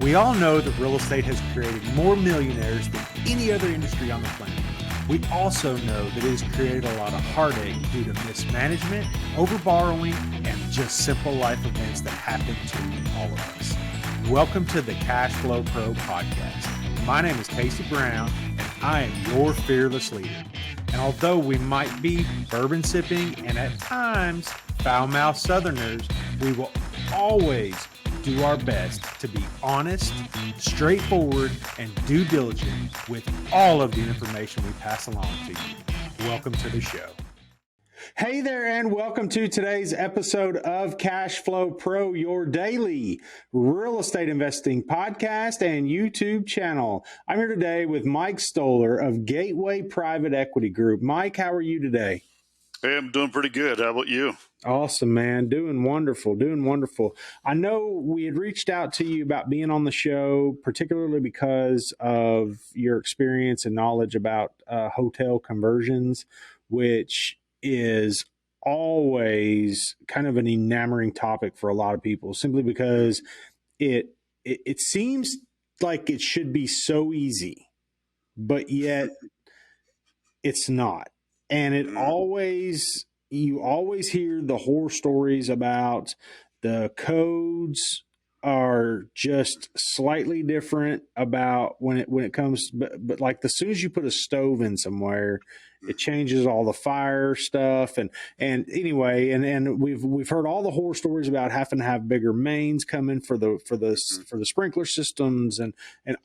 We all know that real estate has created more millionaires than any other industry on the planet. We also know that it has created a lot of heartache due to mismanagement, overborrowing, and just simple life events that happen to all of us. Welcome to the CashFlowPro podcast. My name is Casey Brown, and I am your fearless leader. And although we might be bourbon sipping and at times foul-mouthed Southerners, we will always do our best to be honest, straightforward, and due diligent with all of the information we pass along to you. Welcome to the show. Hey there, and welcome to today's episode of CashFlowPro, your daily real estate investing podcast and YouTube channel. I'm here today with Mike Stohler of Gateway Private Equity Group. Mike, how are you today? Hey, I'm doing pretty good. How about you? Awesome, man. Doing wonderful. I know we had reached out to you about being on the show, particularly because of your experience and knowledge about hotel conversions, which is always kind of an enamoring topic for a lot of people, simply because it seems like it should be so easy, but yet it's not. And you always hear the horror stories about the codes are just slightly different about when it comes, but like as soon as you put a stove in somewhere, it changes all the fire stuff. And anyway, and we've heard all the horror stories about having to have bigger mains come in for the sprinkler systems and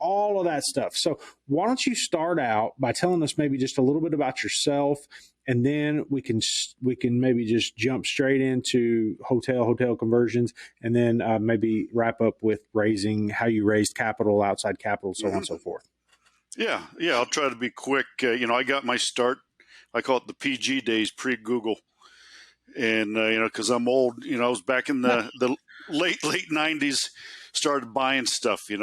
all of that stuff. So why don't you start out by telling us maybe just a little bit about yourself, and then we can maybe just jump straight into hotel conversions, and then maybe wrap up with how you raised capital, outside capital, so on and so forth. Yeah, I'll try to be quick. I got my start, I call it the PG days, pre-Google. And, because I'm old, I was back in the late 90s, started buying stuff, did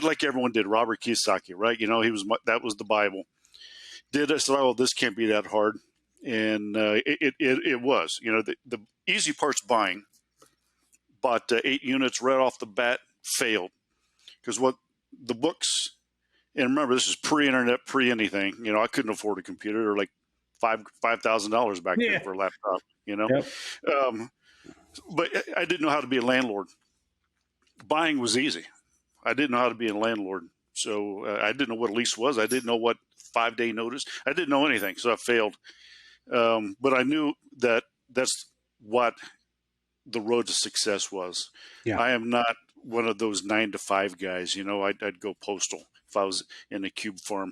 like everyone did, Robert Kiyosaki, right? That was the Bible. I said, oh, this can't be that hard. And it was. The easy part's buying. Bought 8 units right off the bat, failed. Because what the books, and remember, this is pre-internet, pre-anything. I couldn't afford a computer, or like $5,000 back then for a laptop. Yep. But I didn't know how to be a landlord. Buying was easy. I didn't know how to be a landlord, so I didn't know what a lease was. I didn't know what 5-day notice. I didn't know anything, so I failed. But I knew that that's what the road to success was. Yeah. I am not one of those 9-to-5 guys. I'd go postal if I was in a cube farm.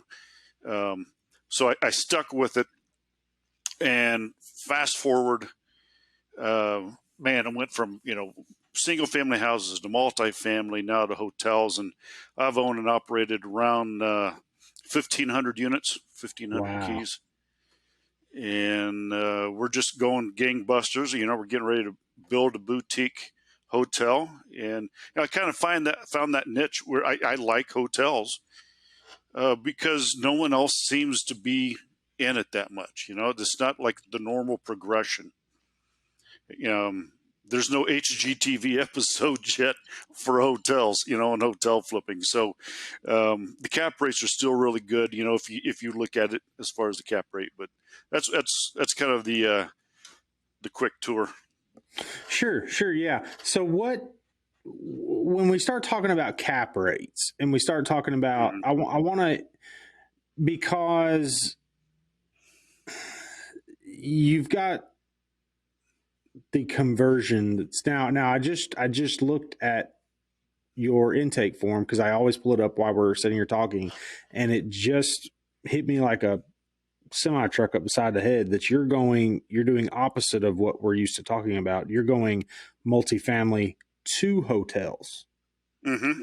So I stuck with it, and fast forward, I went from, single family houses to multifamily, now to hotels. And I've owned and operated around 1,500 units, 1,500 Wow. keys. And we're just going gangbusters. We're getting ready to build a boutique hotel. And I kind of found that niche where I like hotels because no one else seems to be in it that much. It's not like the normal progression. There's no HGTV episode yet for hotels, and hotel flipping. So the cap rates are still really good, if you look at it as far as the cap rate. But that's kind of the quick tour. Sure, yeah. So when we start talking about cap rates, and we start talking about, I want to, because you've got the conversion that's now I just looked at your intake form, because I always pull it up while we're sitting here talking, and it just hit me like a semi truck up beside the head that you're doing opposite of what we're used to talking about. You're going multifamily to hotels. Mm-hmm.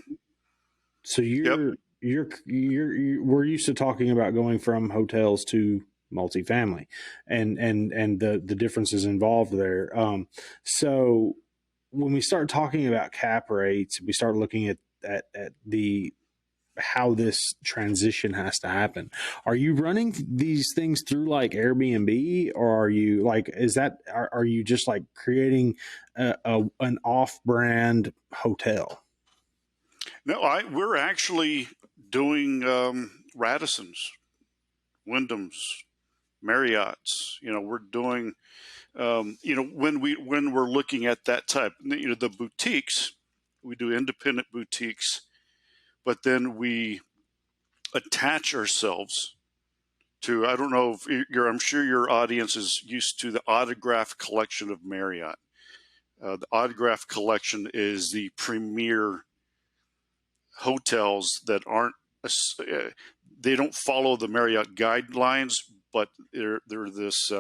So we're used to talking about going from hotels to multifamily, and the differences involved there. So when we start talking about cap rates, we start looking at the how this transition has to happen. Are you running these things through like Airbnb, or are you like, are you just like creating an off-brand hotel? No, we're actually doing Radisson's, Wyndham's, Marriott's. We're doing when we're looking at that type, the boutiques, we do independent boutiques, but then we attach ourselves to, I don't know if I'm sure your audience is used to the Autograph Collection of Marriott. The Autograph Collection is the premier hotels that aren't, they don't follow the Marriott guidelines, but they're this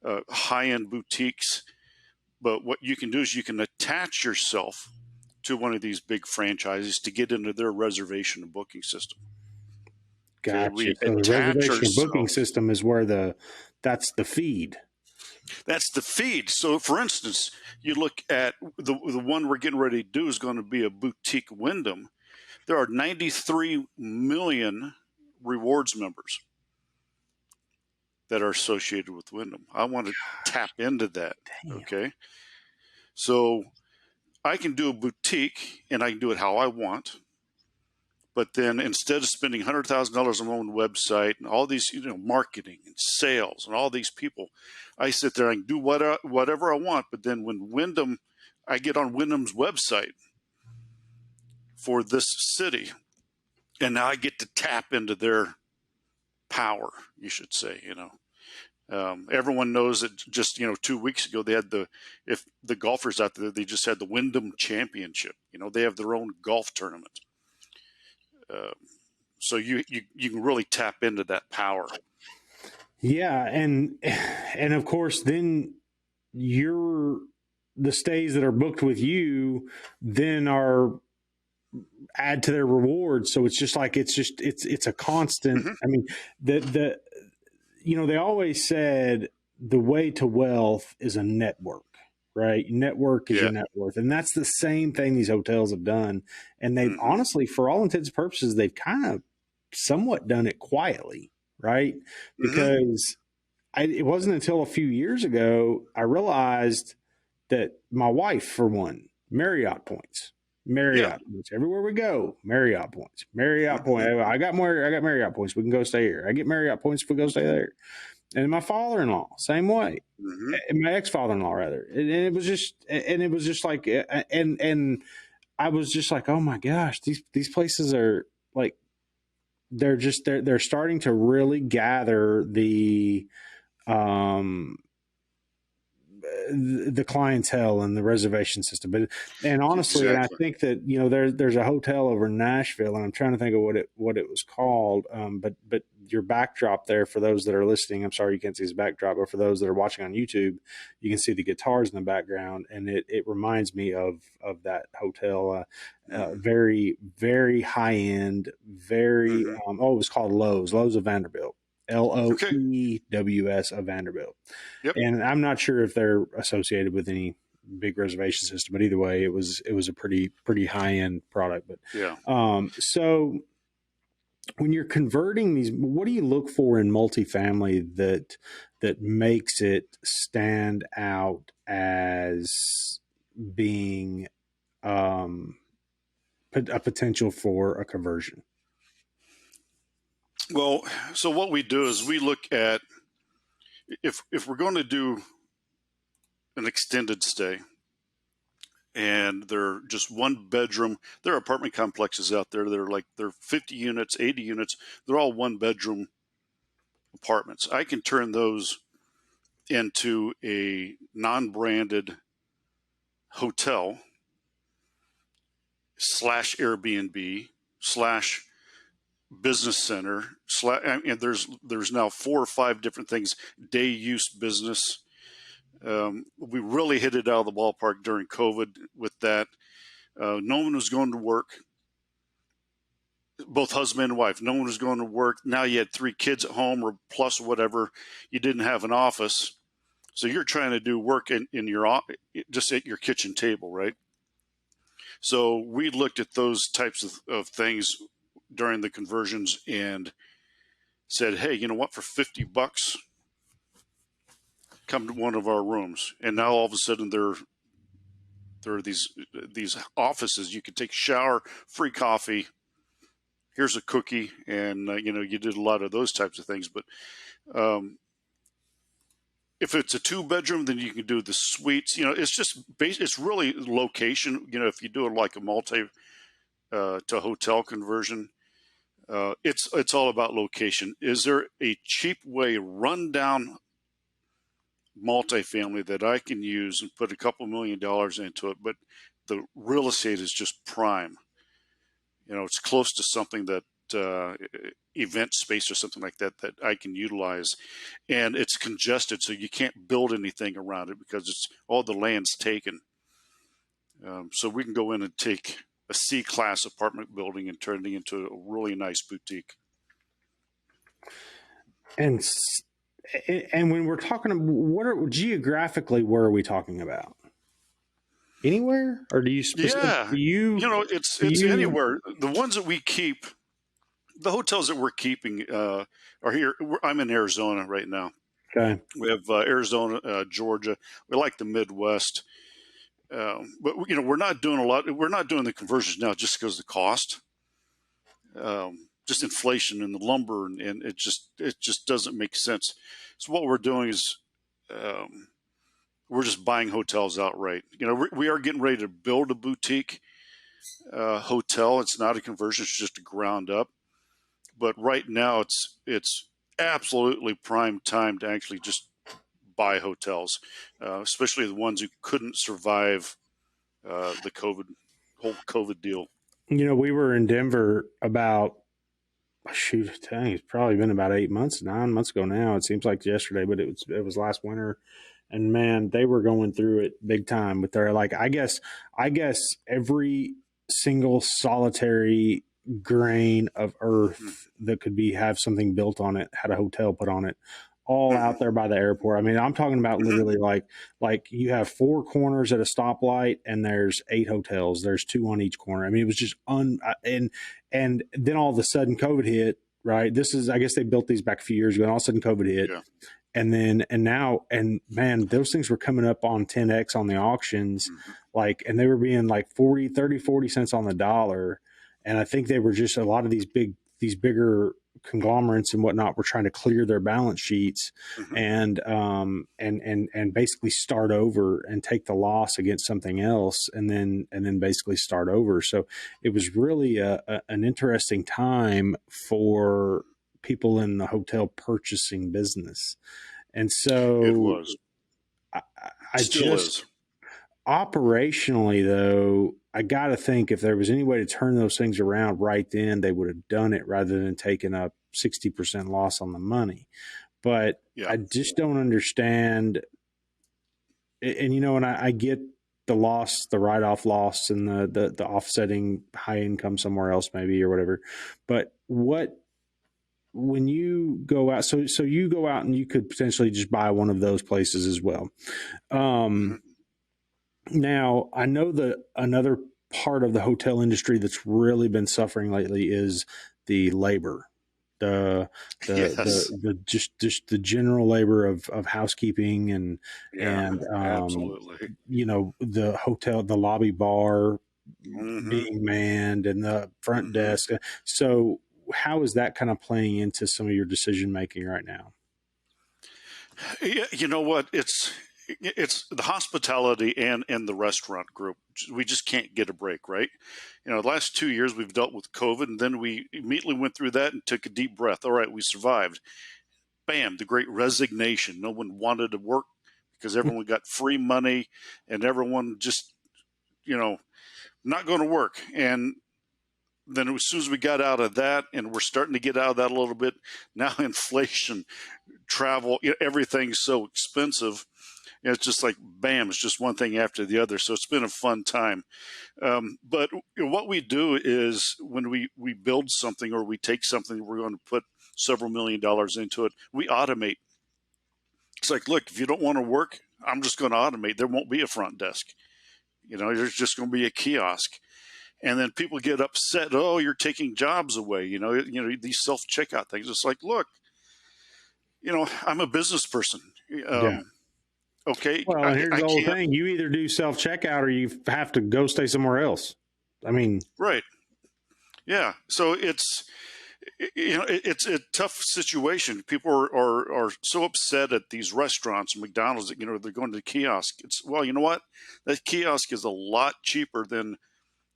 high-end boutiques. But what you can do is you can attach yourself to one of these big franchises to get into their reservation and booking system. Okay, Gotcha. we So the attach reservation booking ourselves. system is where that's the feed. That's the feed. So, for instance, you look at the one we're getting ready to do is going to be a boutique Wyndham. There are 93 million rewards members that are associated with Wyndham. I want to tap into that. Damn. Okay. So I can do a boutique and I can do it how I want. But then instead of spending $100,000 on my own website and all these, marketing and sales and all these people, I sit there and do whatever I want. But then when I get on Wyndham's website for this city, and now I get to tap into their power, you should say, everyone knows that just, 2 weeks ago, they had if the golfers out there, they just had the Wyndham Championship. They have their own golf tournament. So you can really tap into that power. Yeah. And of course, then the stays that are booked with you then add to their rewards. So it's just like, it's a constant. Mm-hmm. I mean, they always said the way to wealth is a network, right? Network is your net worth. And that's the same thing these hotels have done. And they've honestly, for all intents and purposes, they've kind of somewhat done it quietly, right? Because it wasn't until a few years ago I realized that my wife, for one, Marriott points. Marriott points. Everywhere we go, Marriott points. Marriott points. I got Marriott points. We can go stay here. I get Marriott points if we go stay there. And my father-in-law, same way. And my ex-father-in-law, rather. And it was just like, and I was just like, oh my gosh, these places are like, they're starting to really gather the clientele and the reservation system. And honestly, and I think that, there's a hotel over in Nashville, and I'm trying to think of what it was called. But your backdrop there, for those that are listening, I'm sorry you can't see his backdrop, but for those that are watching on YouTube, you can see the guitars in the background, and it reminds me of that hotel. Very, very high end, very it was called Loews of Vanderbilt. Loews of Vanderbilt. And I'm not sure if they're associated with any big reservation system, but either way, it was a pretty high end product. But so when you're converting these, what do you look for in multifamily that makes it stand out as being a potential for a conversion? Well, so what we do is we look at, if we're going to do an extended stay and they're just one bedroom, there are apartment complexes out there that are they're 50 units, 80 units, they're all one bedroom apartments. I can turn those into a non-branded hotel / Airbnb / business center and there's now 4 or 5 different things, day use business. We really hit it out of the ballpark during COVID with that. No one was going to work, both husband and wife. No one was going to work. Now you had 3 kids at home, or plus whatever. You didn't have an office, so you're trying to do work in your just at your kitchen table, right? So we looked at those types of things during the conversions and said, "Hey, you know what? For $50, come to one of our rooms." And now all of a sudden there are these offices. You could take a shower, free coffee. Here's a cookie, and you did a lot of those types of things. But um, if it's a 2-bedroom, then you can do the suites. It's just it's really location. If you do it like a multi to hotel conversion, it's all about location. Is there a cheap way, rundown multifamily that I can use and put a couple $1,000,000 into it, but the real estate is just prime? It's close to something that event space or something like that that I can utilize, and it's congested, so you can't build anything around it because it's all the land's taken. So we can go in and take a C-class apartment building and turn it into a really nice boutique. And when we're talking, geographically, where are we talking about? Anywhere, or do you Yeah, it's anywhere. The ones that we keep, the hotels that we're keeping are here. I'm in Arizona right now. Okay. We have Arizona, Georgia. We like the Midwest, but we're not doing a lot. We're not doing the conversions now just because of the cost, just inflation and the lumber, and it just doesn't make sense. So what we're doing is we're just buying hotels outright. We are getting ready to build a boutique hotel. It's not a conversion; it's just a ground up. But right now, it's absolutely prime time to actually just buy hotels, especially the ones who couldn't survive the whole COVID deal. We were in Denver about, shoot, I think it's probably been about 9 months ago now. It seems like yesterday, but it was last winter, and man, they were going through it big time. But they're like, I guess every single solitary grain of earth that could have something built on it had a hotel put on it, all out there by the airport. I mean, I'm talking about literally like you have 4 corners at a stoplight and there's 8 hotels. There's 2 on each corner. I mean, it was just and then all of a sudden COVID hit, right? I guess they built these back a few years ago, and all of a sudden COVID hit. Yeah. And man, those things were coming up on 10X on the auctions, and they were being like 40 cents on the dollar. And I think they were just, a lot of these bigger conglomerates and whatnot were trying to clear their balance sheets and basically start over and take the loss against something else, and then basically start over. So it was really an interesting time for people in the hotel purchasing business. And so it was. I still is. Operationally, though, I got to think if there was any way to turn those things around right then, they would have done it rather than taking a 60% loss on the money. But I just don't understand. And I get the loss, the write-off loss, and the offsetting high income somewhere else maybe or whatever. But when you go out, so you go out and you could potentially just buy one of those places as well. Now, I know that another part of the hotel industry that's really been suffering lately is the labor, the general labor of housekeeping and absolutely, the hotel, the lobby bar being manned and the front desk. So how is that kind of playing into some of your decision making right now? Yeah, you know what? It's the hospitality and the restaurant group. We just can't get a break, right? The last 2 years we've dealt with COVID, and then we immediately went through that and took a deep breath. All right, we survived. Bam, the great resignation. No one wanted to work because everyone got free money, and everyone just, not going to work. And then as soon as we got out of that, and we're starting to get out of that a little bit, now inflation, travel, everything's so expensive. It's just like, bam, it's just one thing after the other. So it's been a fun time. But what we do is when we build something or we take something, we're going to put several $1,000,000 into it, we automate. It's like, look, if you don't want to work, I'm just going to automate. There won't be a front desk. There's just going to be a kiosk. and then people get upset. Oh, you're taking jobs away. These self checkout things. It's like, look, I'm a business person. Yeah. Okay, Well, and here's I the whole can't. thing: you either do self checkout or you have to go stay somewhere else. I mean, Right. Yeah. So it's a tough situation. People are so upset at these restaurants and McDonald's that they're going to the kiosk. It's, well, you know what? That kiosk is a lot cheaper than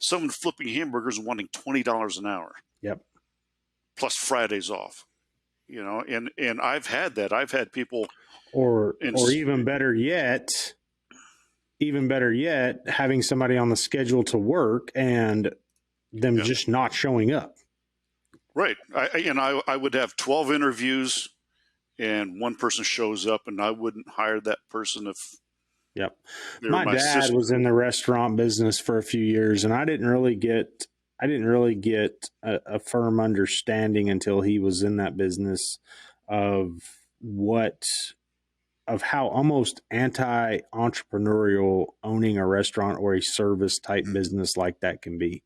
someone flipping hamburgers and wanting $20 an hour yep. plus Fridays off. And I've had that. I've had people in. Or even better yet, having somebody on the schedule to work and them Yeah. just not showing up. Right. I would have 12 interviews and one person shows up, and I wouldn't hire that person if Yep. they were My my dad sister. was in the restaurant business for a few years, and I didn't really get a firm understanding until he was in that business of how almost anti-entrepreneurial owning a restaurant or a service type business like that can be.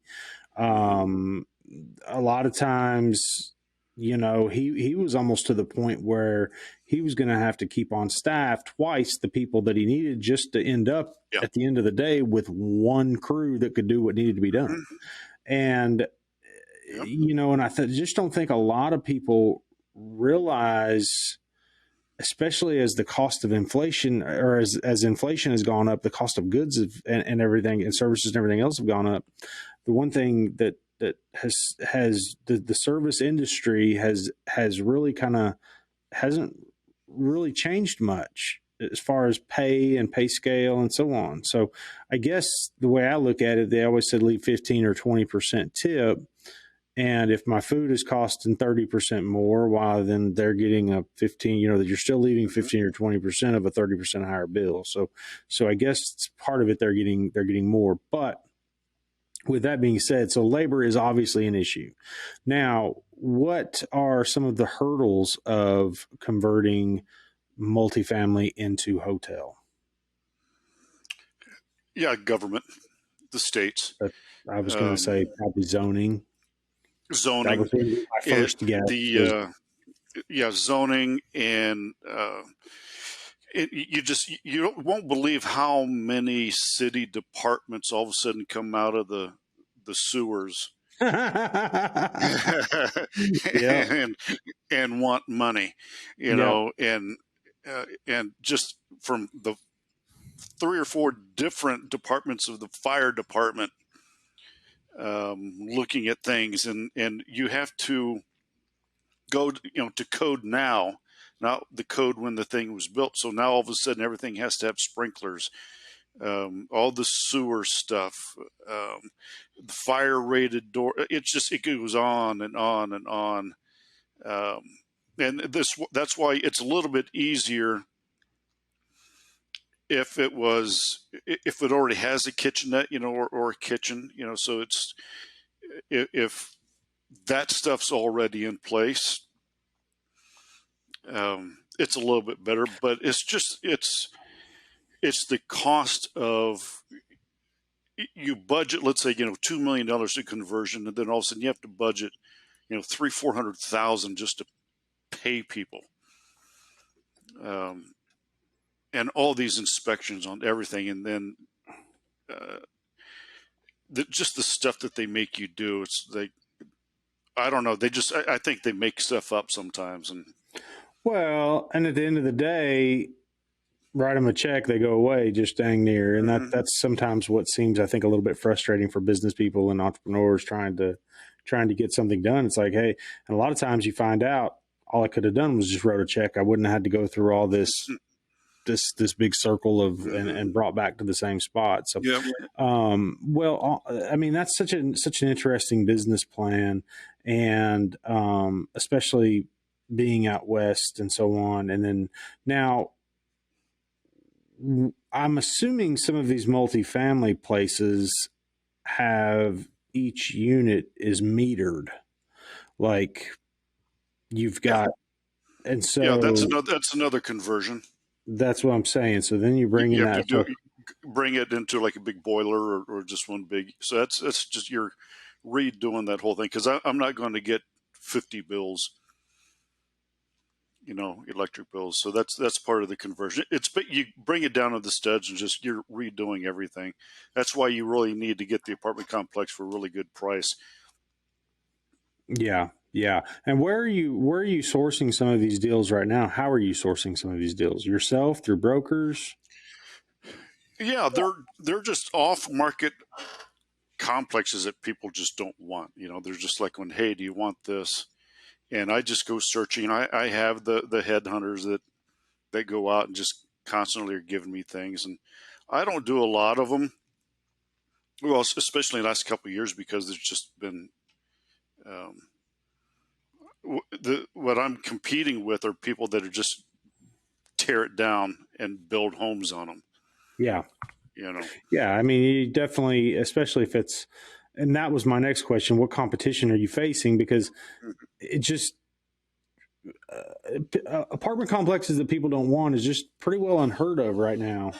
A lot of times, he was almost to the point where he was going to have to keep on staff twice the people that he needed just to end up Yeah. at the end of the day with one crew that could do what needed to be done. And, Yep. and I just don't think a lot of people realize, especially as the cost of inflation, or as inflation has gone up, the cost of goods and everything and services and everything else have gone up. The one thing that has the service industry has really hasn't really changed much as far as pay and pay scale and so on. So I guess the way I look at it, they always said leave 15 or 20% tip. And if my food is costing 30% more, why then they're getting a 15, that you're still leaving 15 or 20% of a 30% higher bill. So I guess it's part of it. They're getting more. But with that being said, so labor is obviously an issue. Now, what are some of the hurdles of converting multifamily into hotel? Yeah, government, the states, I was going to say probably zoning. That zoning, was going to be my first guess. zoning, and you won't believe how many city departments all of a sudden come out of the sewers Yeah. and want money, Yep. and just from the 3 or 4 different departments of the fire department, looking at things, and you have to go to code now, not the code when the thing was built. So now all of a sudden everything has to have sprinklers, all the sewer stuff, the fire rated door. It goes on and on and on. And that's why it's a little bit easier if it already has a kitchenette, or a kitchen, so it's, if that stuff's already in place, it's a little bit better. But it's the cost of, you budget, let's say, $2 million to conversion, and then all of a sudden you have to budget, 300,000-400,000 just to pay people, and all these inspections on everything, and then just the stuff that they make you do. It's I don't know. I think they make stuff up sometimes. And Well, and at the end of the day, write them a check, they go away just dang near. And that's sometimes what seems, I think, a little bit frustrating for business people and entrepreneurs trying to get something done. It's like, hey, and a lot of times you find out all I could have done was just wrote a check. I wouldn't have had to go through all this big circle of and brought back to the same spot. So, yeah. Well, I mean, that's such an interesting business plan, and especially being out west and so on. And then now, I'm assuming some of these multifamily places have, each unit is metered, like you've got, and so that's another conversion. that's what I'm saying. So then you bring in that. bring it into like a big boiler or just one big. So that's just you're redoing that whole thing because I'm not going to get 50 bills, electric bills. So that's part of the conversion. But you bring it down to the studs and just you're redoing everything. That's why you really need to get the apartment complex for a really good price. Yeah. Yeah. And where are you sourcing some of these deals right now? How are you sourcing some of these deals? Yourself, through brokers? Yeah, they're just off market complexes that people just don't want. They're just like, when, hey, do you want this? And I just go searching. I have the headhunters that go out and just constantly are giving me things, and I don't do a lot of them. Well, especially in the last couple of years because there's just been um, what I'm competing with are people that are just tear it down and build homes on them. Yeah. You know. Yeah. I mean, you definitely, especially if it's, and that was my next question. What competition are you facing? Because it just, apartment complexes that people don't want is just pretty well unheard of right now.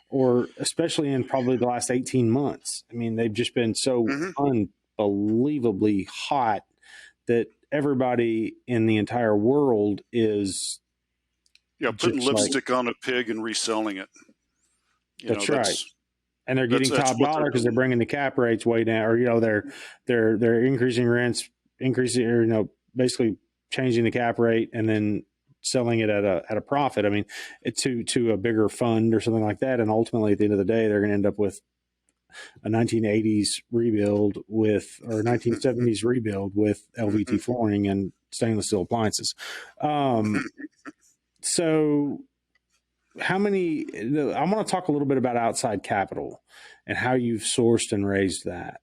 Or especially in probably the last 18 months. I mean, they've just been so Mm-hmm. unbelievably hot that everybody in the entire world is Yeah, putting just like, lipstick on a pig and reselling it. that's right. That's And they're getting that's top what they're dollar because they're doing. bringing the cap rates way down, or they're increasing rents, increasing, or basically changing the cap rate and then selling it at a profit. I mean, to a bigger fund or something like that, and ultimately at the end of the day, they're going to end up with a 1980s rebuild or 1970s rebuild with LVT flooring and stainless steel appliances. So how many, I want to talk a little bit about outside capital and how you've sourced and raised that.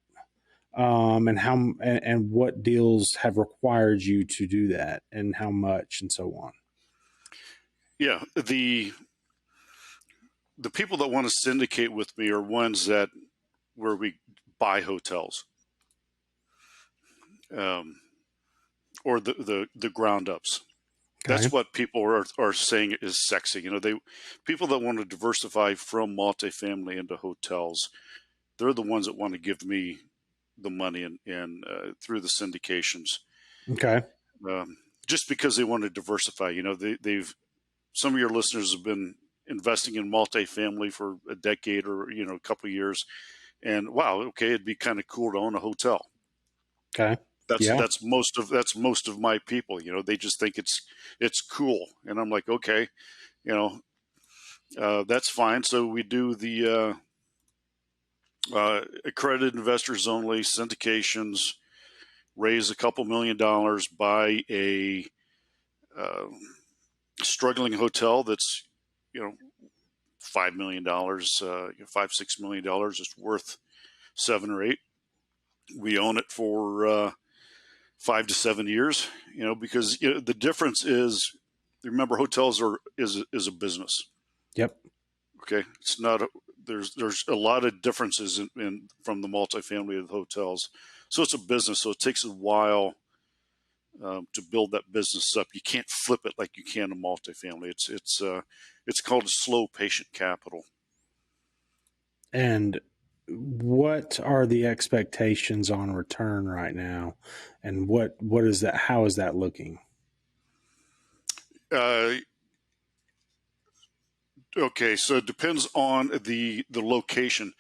And what deals have required you to do that and how much and so on. Yeah, the people that want to syndicate with me are ones that where we buy hotels, um, or the ground ups. Okay. That's what people are saying is sexy. People that want to diversify from multifamily into hotels, they're the ones that want to give me the money and through the syndications, Okay. um, just because they want to diversify. They've some of your listeners have been investing in multifamily for a decade or a couple of years, and wow, okay, it'd be kind of cool to own a hotel. Okay. That's Yeah. most of my people. They just think it's cool, and I'm like, okay, you know, that's fine. So we do the accredited investors only syndications, raise a couple $1 million, buy a uh, struggling hotel that's you know $5 million, $5-6 million. It's worth 7 or 8. We own it for 5 to 7 years. Because the difference is, remember, hotels is a business. Yep. Okay, it's not. There's a lot of differences in from the multifamily to the hotels. So it's a business. So it takes a while to build that business up. You can't flip it like you can a multifamily. It's called a slow, patient capital. And what are the expectations on return right now? And what is that? How is that looking? Uh, okay, so it depends on the location.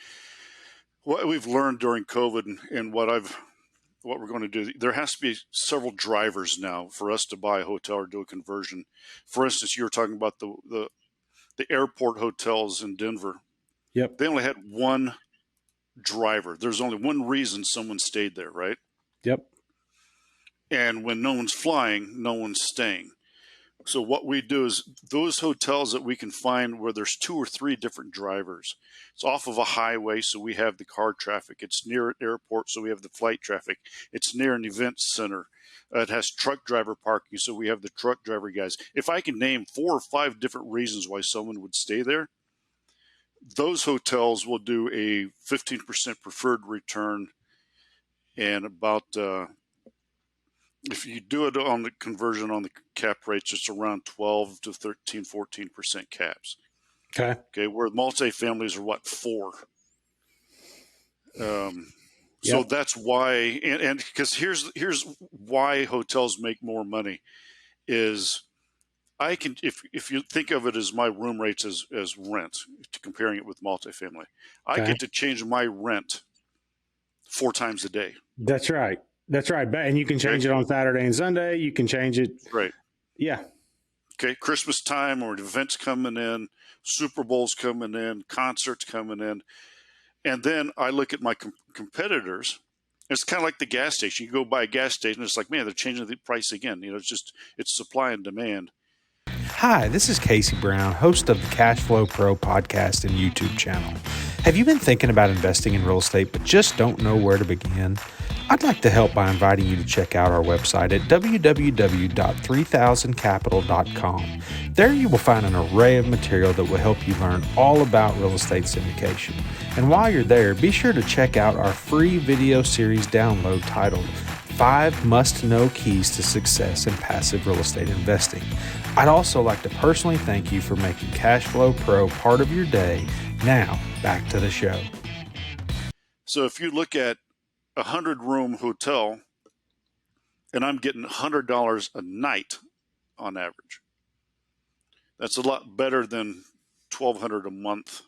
What we've learned during COVID and what we're going to do, there has to be several drivers now for us to buy a hotel or do a conversion. For instance, you were talking about the airport hotels in Denver. Yep. They only had one driver. There's only one reason someone stayed there, right? Yep. And when no one's flying, no one's staying. So what we do is those hotels that we can find where there's 2 or 3 different drivers. It's off of a highway, so we have the car traffic. It's near an airport, so we have the flight traffic. It's near an event center. It has truck driver parking, so we have the truck driver guys. If I can name 4 or 5 different reasons why someone would stay there, those hotels will do a 15% preferred return, and about if you do it on the conversion on the cap rates, it's around 12 to 13, 14% caps. Okay. Okay, where multifamilies are what, 4. So Yep. that's why, and because here's why hotels make more money is I can, if you think of it as my room rates as rent, comparing it with multifamily, I Okay. get to change my rent 4 times a day. That's right. That's right. And you can Okay, change it on Saturday and Sunday. You can change it. right. Yeah. Okay, Christmas time or events coming in, Super Bowls coming in, concerts coming in, and then I look at my competitors. It's kind of like the gas station. You go buy a gas station, it's like, man, they're changing the price again. It's supply and demand. Hi, this is Casey Brown, host of the CashFlowPro podcast and YouTube channel. Have you been thinking about investing in real estate but just don't know where to begin? I'd like to help by inviting you to check out our website at www.3000capital.com. There you will find an array of material that will help you learn all about real estate syndication. And while you're there, be sure to check out our free video series download titled 5 Must-Know Keys to Success in Passive Real Estate Investing. I'd also like to personally thank you for making CashFlowPro part of your day. Now, back to the show. So if you look at a 100-room hotel, and I'm getting $100 a night on average, that's a lot better than $1,200 a month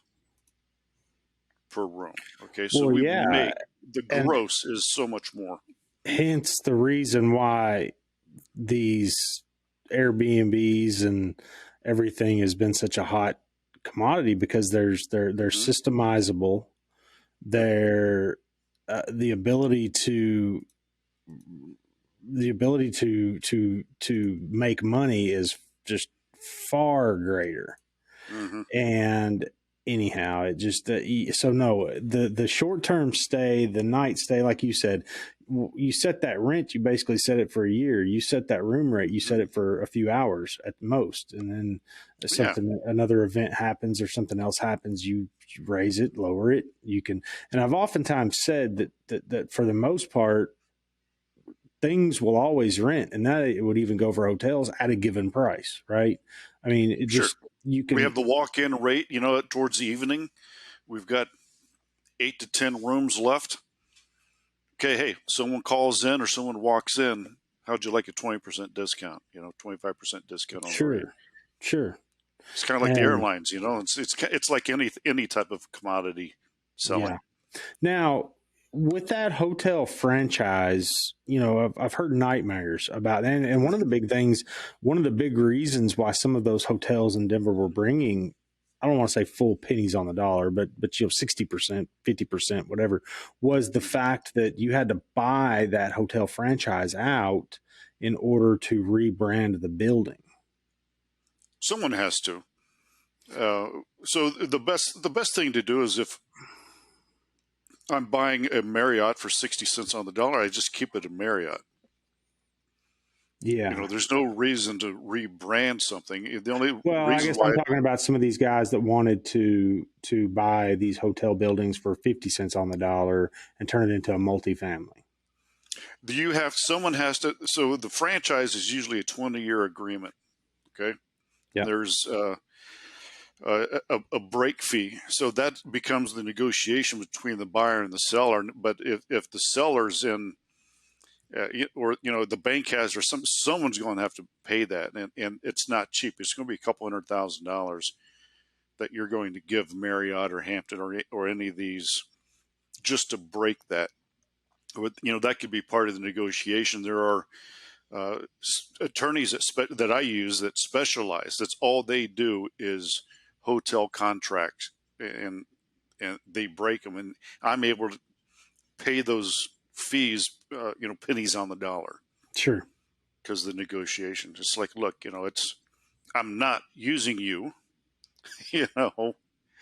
per room. Okay, so Well, we yeah. make the And gross is so much more. hence the reason why these Airbnbs and everything has been such a hot commodity, because they're systemizable. They're the ability to make money is just far greater. Mm-hmm. And anyhow, it just so no, the short-term stay, the night stay, like you said, you set that rent, you basically set it for a year. You set that room rate, you set it for a few hours at most, and then another event happens or something else happens, you raise it, lower it. You can, and I've oftentimes said that for the most part, things will always rent, and that it would even go for hotels at a given price, right? I mean, it Sure. just, you can. We have the walk-in rate, towards the evening. We've got 8 to 10 rooms left. Okay, hey, someone calls in or someone walks in. How'd you like a 20% discount? 25% discount on the rate. Sure. It's kind of like the airlines. It's like any type of commodity selling. Yeah. Now, with that hotel franchise, I've heard nightmares about that. And one of the big things, one of the big reasons why some of those hotels in Denver were bringing, I don't want to say full pennies on the dollar, but 60%, 50%, whatever, was the fact that you had to buy that hotel franchise out in order to rebrand the building. Someone has to. So the best thing to do is, if I'm buying a Marriott for 60 cents on the dollar, I just keep it a Marriott. Yeah. There's no reason to rebrand something. The only I reason guess why I'm talking about some of these guys that wanted to buy these hotel buildings for 50 cents on the dollar and turn it into a multifamily. someone has to. So the franchise is usually a 20-year agreement. Okay. Yeah. There's a break fee, so that becomes the negotiation between the buyer and the seller. But if the seller's in, or the bank has, or someone's going to have to pay that, and it's not cheap. It's going to be a couple $100,000 that you're going to give Marriott or Hampton or any of these just to break that. That could be part of the negotiation. There are attorneys that I use that specialize. That's all they do is hotel contracts, and they break them, and I'm able to pay those fees, pennies on the dollar. Sure. Because of the negotiation. It's like, look, I'm not using you,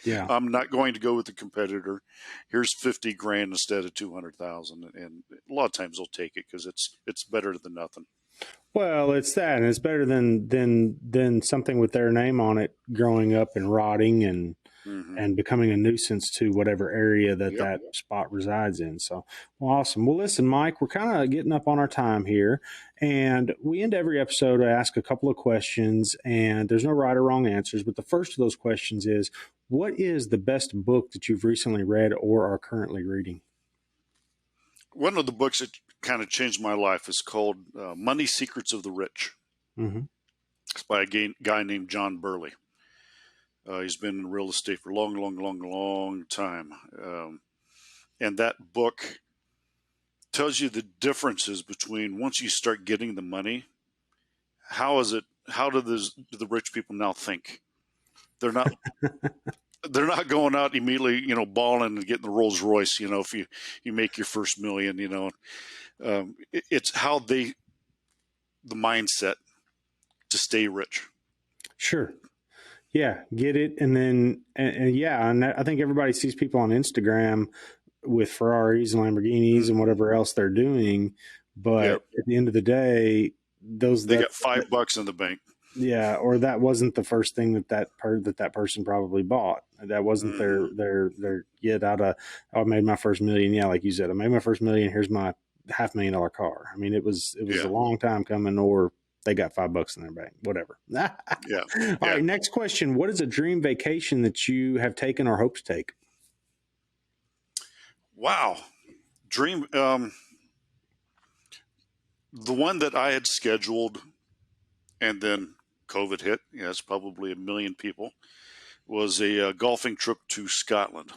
Yeah. I'm not going to go with the competitor. Here's 50 grand instead of 200,000. And a lot of times they'll take it because it's better than nothing. Well, it's that, and it's better than something with their name on it growing up and rotting and and becoming a nuisance to whatever area that spot resides in. So, well, awesome. Well, listen, Mike, we're kind of getting up on our time here, and we end every episode to ask a couple of questions, and there's no right or wrong answers. But the first of those questions is, what is the best book that you've recently read or are currently reading? One of the books that kind of changed my life is called Money Secrets of the Rich. It's by a guy named John Burley. He's been in real estate for a long time. And that book tells you the differences between once you start getting the money, how do the rich people now think? They're not going out immediately, balling and getting the Rolls Royce, if you make your first $1 million, it's how the mindset to stay rich. Sure. Yeah. Get it. And then, and I think everybody sees people on Instagram with Ferraris and Lamborghinis and whatever else they're doing. But at the end of the day, they got $5 in the bank. Yeah. Or that wasn't the first thing that person probably bought. That wasn't their get out of, I made my first $1 million. Yeah. Like you said, I made my first $1 million. Here's my $500,000 car. I mean, it was a long time coming, or they got $5 in their bank, whatever. All right. Next question. What is a dream vacation that you have taken or hope to take? Wow. Dream. The one that I had scheduled and then COVID hit, it's probably 1 million people, was a golfing trip to Scotland.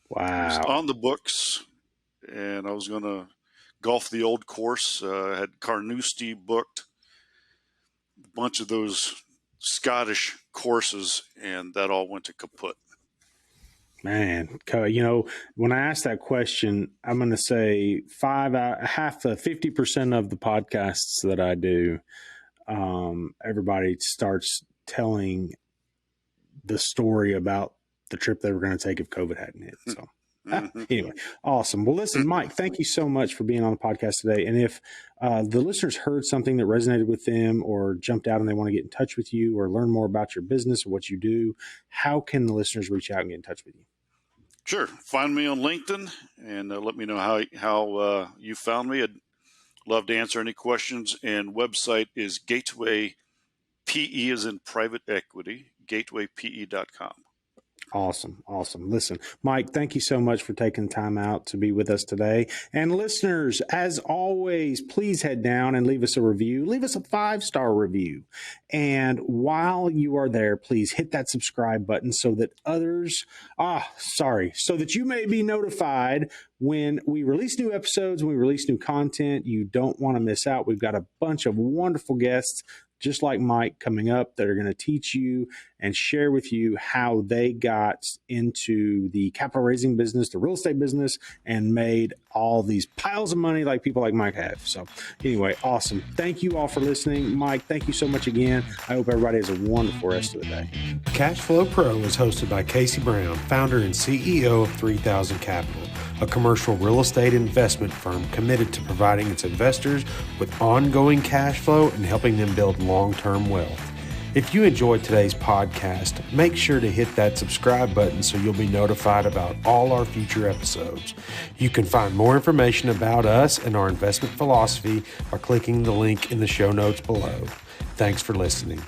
Wow. It was on the books, and I was going to golf the old course. I had Carnoustie booked, a bunch of those Scottish courses, and that all went to kaput. Man, when I ask that question, I'm going to say 50% of the podcasts that I do, everybody starts telling the story about the trip they were going to take if COVID hadn't hit. So anyway, awesome. Well, listen, Mike, thank you so much for being on the podcast today. And if the listeners heard something that resonated with them or jumped out and they want to get in touch with you or learn more about your business or what you do, how can the listeners reach out and get in touch with you? Sure. Find me on LinkedIn and let me know how you found me. I'd love to answer any questions. And website is Gateway PE, as in private equity, gatewaype.com. Awesome. Listen, Mike, thank you so much for taking time out to be with us today. And listeners, as always, please head down and leave us a review. Leave us a 5-star review. And while you are there, please hit that subscribe button so that so that you may be notified when we release new episodes, when we release new content. You don't want to miss out. We've got a bunch of wonderful guests just like Mike coming up that are going to teach you and share with you how they got into the capital raising business, the real estate business, and made all these piles of money like people like Mike have. So anyway, awesome. Thank you all for listening. Mike, thank you so much again. I hope everybody has a wonderful rest of the day. CashFlowPro is hosted by Casey Brown, founder and CEO of 3000 Capital, a commercial real estate investment firm committed to providing its investors with ongoing cash flow and helping them build long-term wealth. If you enjoyed today's podcast, make sure to hit that subscribe button so you'll be notified about all our future episodes. You can find more information about us and our investment philosophy by clicking the link in the show notes below. Thanks for listening.